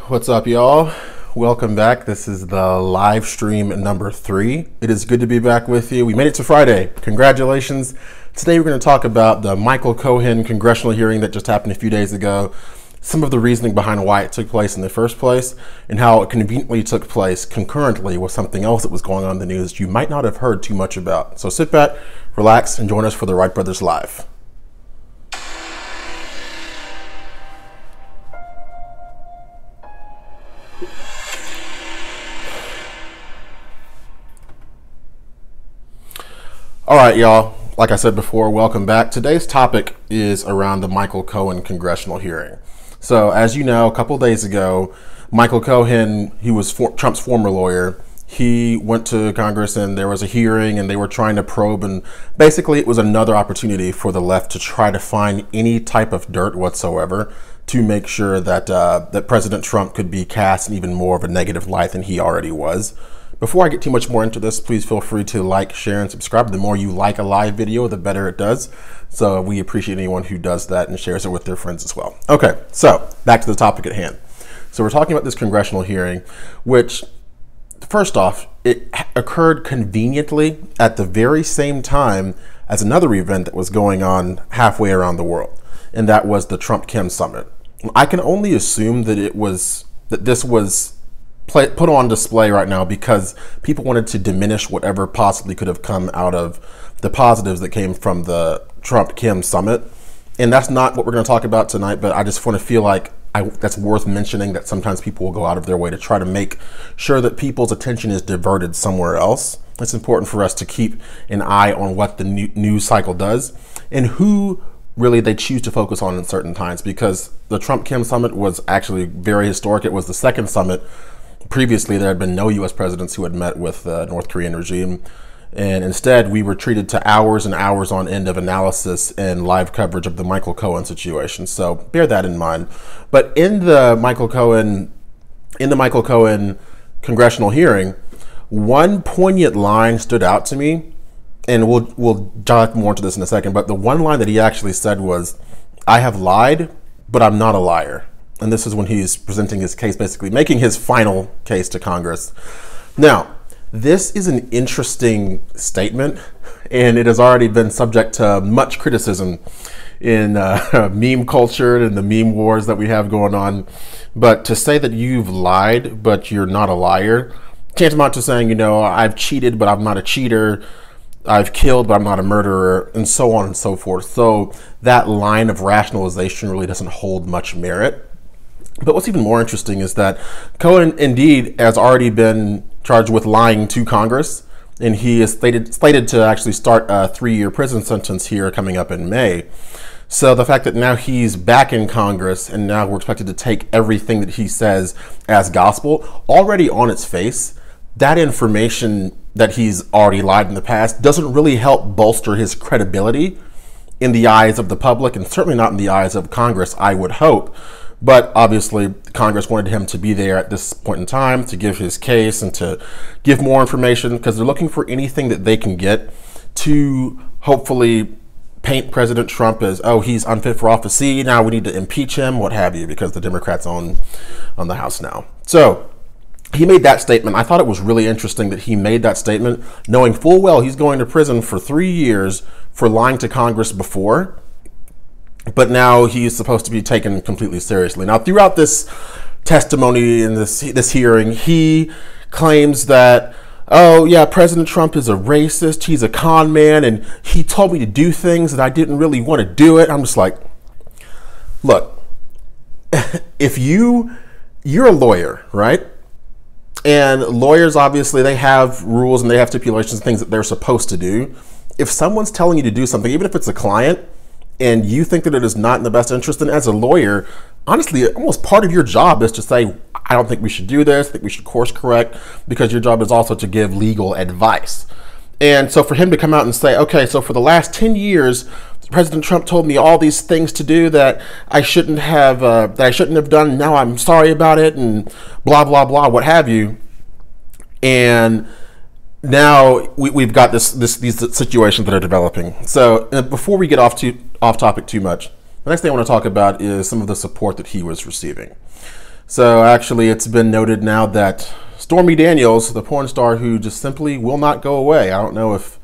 What's up, y'all? Welcome back. This is the live stream number 3. It is good to be back with you. We made it to Friday. Congratulations. Today we're going to talk about the Michael Cohen congressional hearing that just happened a few days ago, some of the reasoning behind why it took place in the first place, and how it conveniently took place concurrently with something else that was going on in the news you might not have heard too much about. So sit back, relax, and join us for the Wright Brothers Live. All right, y'all. Like I said before, welcome back. Today's topic is around the Michael Cohen congressional hearing. So, as you know, a couple days ago, Michael Cohen, he was Trump's former lawyer. He went to Congress and there was a hearing and they were trying to probe, and basically it was another opportunity for the left to try to find any type of dirt whatsoever to make sure that that President Trump could be cast in even more of a negative light than he already was. Before I get too much more into this, please feel free to like, share, and subscribe. The more you like a live video, the better it does. So we appreciate anyone who does that and shares it with their friends as well. Okay, so back to the topic at hand. So we're talking about this congressional hearing, which, first off, it occurred conveniently at the very same time as another event that was going on halfway around the world, and that was the Trump-Kim summit. I can only assume that this was put on display right now because people wanted to diminish whatever possibly could have come out of the positives that came from the Trump-Kim summit. And that's not what we're going to talk about tonight, but I just want to feel like that's worth mentioning, that sometimes people will go out of their way to try to make sure that people's attention is diverted somewhere else. It's important for us to keep an eye on what the news cycle does and who really they choose to focus on in certain times, because the Trump-Kim summit was actually very historic. It was the second summit. Previously, there had been no U.S. presidents who had met with the North Korean regime, and instead we were treated to hours and hours on end of analysis and live coverage of the Michael Cohen situation. So bear that in mind. But in the Michael Cohen congressional hearing, one poignant line stood out to me, and we'll dive more into this in a second. But the one line that he actually said was, "I have lied, but I'm not a liar." And this is when he's presenting his case, basically making his final case to Congress. Now, this is an interesting statement, and it has already been subject to much criticism in meme culture and the meme wars that we have going on. But to say that you've lied, but you're not a liar, tantamount to saying, you know, I've cheated, but I'm not a cheater. I've killed, but I'm not a murderer, and so on and so forth. So that line of rationalization really doesn't hold much merit. But what's even more interesting is that Cohen indeed has already been charged with lying to Congress, and he is slated to actually start a 3-year prison sentence here coming up in May. So the fact that now he's back in Congress and now we're expected to take everything that he says as gospel, already on its face, that information that he's already lied in the past doesn't really help bolster his credibility in the eyes of the public, and certainly not in the eyes of Congress, I would hope. But obviously, Congress wanted him to be there at this point in time to give his case and to give more information, because they're looking for anything that they can get to hopefully paint President Trump as, oh, he's unfit for office. See, now we need to impeach him, what have you, because the Democrats own the House now. So he made that statement. I thought it was really interesting that he made that statement, knowing full well he's going to prison for 3 years for lying to Congress before. But now he's supposed to be taken completely seriously. Now, throughout this testimony in this hearing, he claims that, oh yeah, President Trump is a racist, he's a con man, and he told me to do things that I didn't really want to do it. I'm just like, look, if you're a lawyer, right? And lawyers, obviously, they have rules and they have stipulations and things that they're supposed to do. If someone's telling you to do something, even if it's a client, and you think that it is not in the best interest, then as a lawyer, honestly, almost part of your job is to say, I don't think we should do this, I think we should course correct, because your job is also to give legal advice. And so for him to come out and say, okay, so for the last 10 years, President Trump told me all these things to do that I shouldn't have done, now I'm sorry about it, and blah, blah, blah, what have you. And now we've got these situations that are developing. So before we get off topic too much, the next thing I want to talk about is some of the support that he was receiving. So actually, it's been noted now that Stormy Daniels, the porn star who just simply will not go away. I don't know if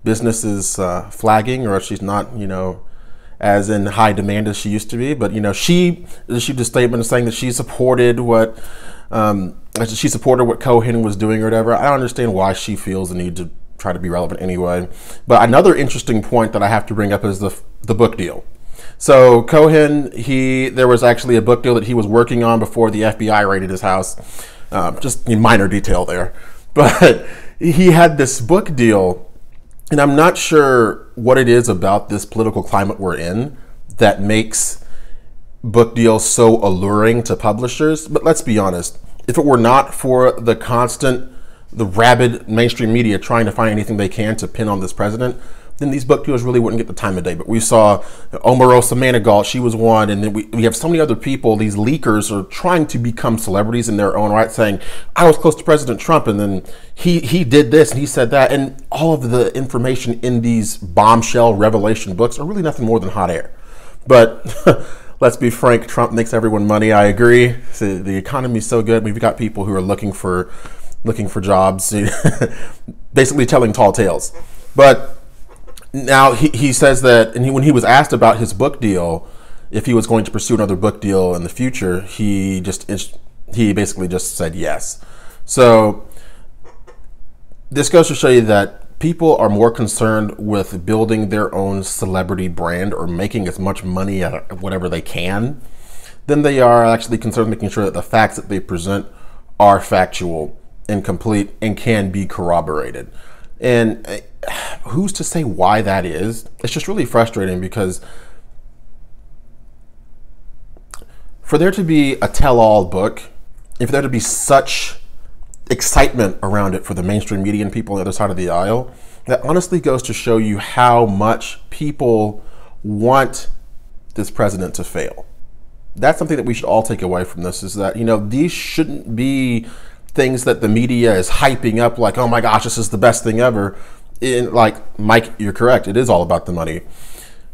business is flagging or if she's not, as in high demand as she used to be. But she issued a statement saying that she supported what Cohen was doing or whatever. I don't understand why she feels the need to try to be relevant anyway. But another interesting point that I have to bring up is the book deal. So Cohen, there was actually a book deal that he was working on before the FBI raided his house. Just a minor detail there, but he had this book deal, and I'm not sure what it is about this political climate we're in that makes book deals so alluring to publishers. But let's be honest, if it were not for the rabid mainstream media trying to find anything they can to pin on this president, then these book deals really wouldn't get the time of day. But we saw Omarosa Manigault, she was one, and then we have so many other people. These leakers are trying to become celebrities in their own right, saying, I was close to President Trump, and then he did this, and he said that. And all of the information in these bombshell revelation books are really nothing more than hot air. But let's be frank, Trump makes everyone money. I agree. So the economy is so good. We've got people who are looking for jobs, basically telling tall tales. But now he says that, and when he was asked about his book deal, if he was going to pursue another book deal in the future, he basically just said yes. So this goes to show you that people are more concerned with building their own celebrity brand or making as much money out of whatever they can than they are actually concerned with making sure that the facts that they present are factual and complete and can be corroborated. And who's to say why that is? It's just really frustrating, because for there to be a tell-all book, if there to be such excitement around it for the mainstream media and people on the other side of the aisle, that honestly goes to show you how much people want this president to fail. That's something that we should all take away from this, is that, these shouldn't be things that the media is hyping up like, oh my gosh, this is the best thing ever. Like, Mike, you're correct. It is all about the money.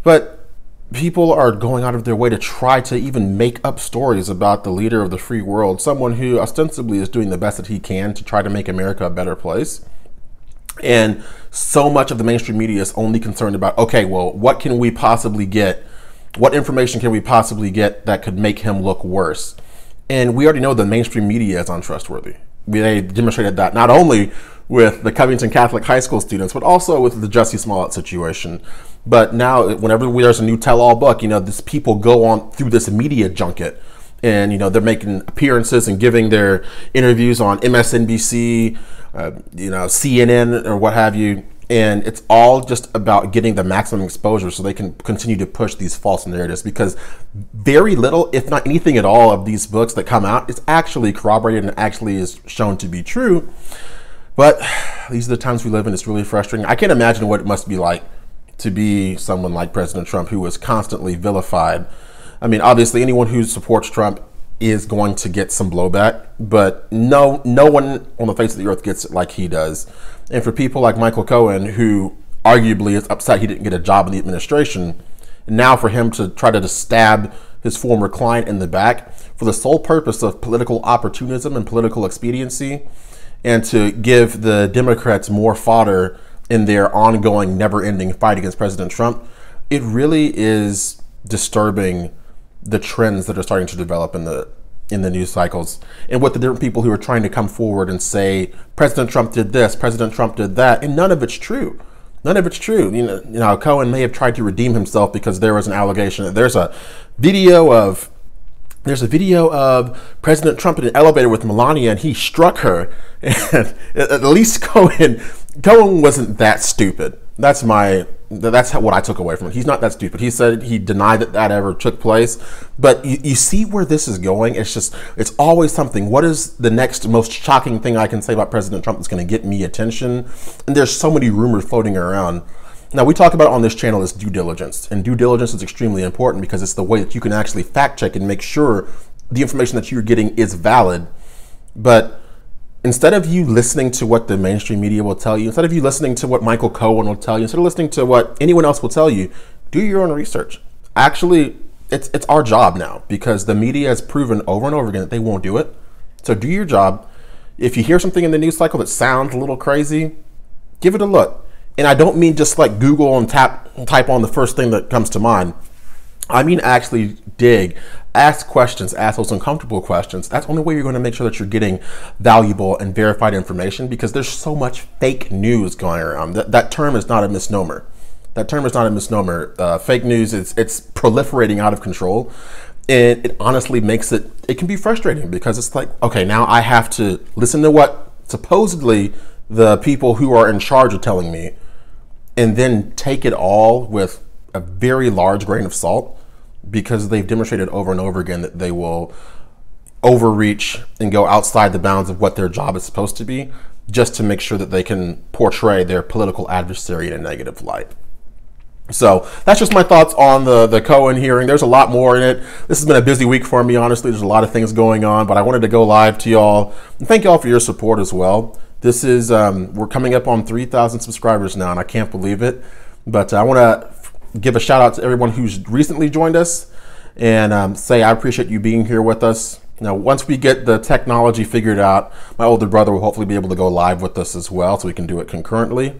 But people are going out of their way to try to even make up stories about the leader of the free world, someone who ostensibly is doing the best that he can to try to make America a better place. And so much of the mainstream media is only concerned about, okay, well, what can we possibly get? What information can we possibly get that could make him look worse? And we already know the mainstream media is untrustworthy. They demonstrated that not only with the Covington Catholic High School students, but also with the Jussie Smollett situation. But now, whenever there's a new tell-all book, these people go on through this media junket, and they're making appearances and giving their interviews on MSNBC, CNN, or what have you. And it's all just about getting the maximum exposure so they can continue to push these false narratives, because very little, if not anything at all, of these books that come out is actually corroborated and actually is shown to be true. But these are the times we live in. It's really frustrating. I can't imagine what it must be like to be someone like President Trump, who was constantly vilified. I mean, obviously, anyone who supports Trump is going to get some blowback, but no one on the face of the earth gets it like he does. And for people like Michael Cohen, who arguably is upset he didn't get a job in the administration, and now for him to try to stab his former client in the back for the sole purpose of political opportunism and political expediency, and to give the Democrats more fodder in their ongoing, never-ending fight against President Trump, it really is disturbing, the trends that are starting to develop in the news cycles, and what the different people who are trying to come forward and say President Trump did this, President Trump did that, and none of it's true. None of it's true. Cohen may have tried to redeem himself because there was an allegation that there's a video of President Trump in an elevator with Melania, and he struck her. And at least Cohen wasn't that stupid. That's what I took away from it. He's not that stupid. He said he denied that ever took place. But you see where this is going. It's always something. What is the next most shocking thing I can say about President Trump that's going to get me attention? And there's so many rumors floating around. Now, we talk about on this channel is due diligence. And due diligence is extremely important because it's the way that you can actually fact check and make sure the information that you're getting is valid. But instead of you listening to what the mainstream media will tell you, instead of you listening to what Michael Cohen will tell you, instead of listening to what anyone else will tell you, do your own research. Actually it's our job now, because the media has proven over and over again that they won't do it. So do your job. If you hear something in the news cycle that sounds a little crazy, give it a look. And I don't mean just like Google and type on the first thing that comes to mind. I mean actually dig, ask questions, ask those uncomfortable questions. That's the only way you're going to make sure that you're getting valuable and verified information, because there's so much fake news going around. That term is not a misnomer. That term is not a misnomer. Fake news, it's proliferating out of control. And it honestly makes it can be frustrating, because it's like, okay, now I have to listen to what supposedly the people who are in charge are telling me, and then take it all with a very large grain of salt, because they've demonstrated over and over again that they will overreach and go outside the bounds of what their job is supposed to be, just to make sure that they can portray their political adversary in a negative light. So that's just my thoughts on the Cohen hearing. There's a lot more in it. This has been a busy week for me, honestly. There's a lot of things going on, but I wanted to go live to y'all and thank y'all for your support as well. This is, we're coming up on 3,000 subscribers now, and I can't believe it. But I want to give a shout out to everyone who's recently joined us, and say I appreciate you being here with us. Now, once we get the technology figured out, my older brother will hopefully be able to go live with us as well, so we can do it concurrently.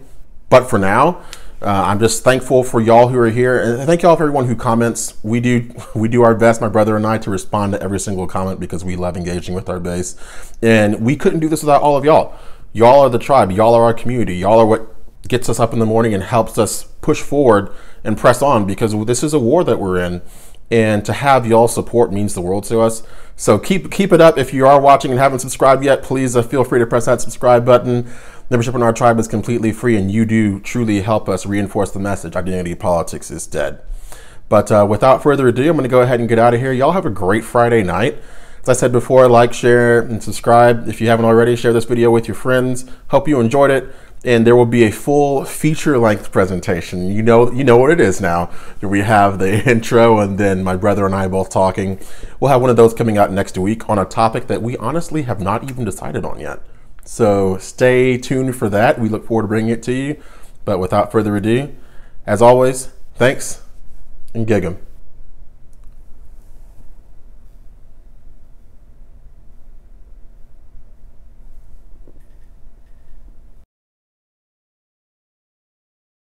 But for now, I'm just thankful for y'all who are here, and thank y'all for everyone who comments. We do our best, my brother and I, to respond to every single comment, because we love engaging with our base, and we couldn't do this without all of y'all. Y'all are the tribe. Y'all are our community. Y'all are what gets us up in the morning and helps us push forward and press on, because this is a war that we're in, and to have y'all support means the world to us. So keep it up. If you are watching and haven't subscribed yet, please feel free to press that subscribe button. Membership in our tribe is completely free, and you do truly help us reinforce the message: identity politics is dead. But without further ado, I'm going to go ahead and get out of here. Y'all have a great Friday night. As I said before, like, share, and subscribe. If you haven't already, share this video with your friends. Hope you enjoyed it. And there will be a full feature-length presentation. You know what it is now. We have the intro, and then my brother and I both talking. We'll have one of those coming out next week on a topic that we honestly have not even decided on yet. So stay tuned for that. We look forward to bringing it to you. But without further ado, as always, thanks, and gig 'em.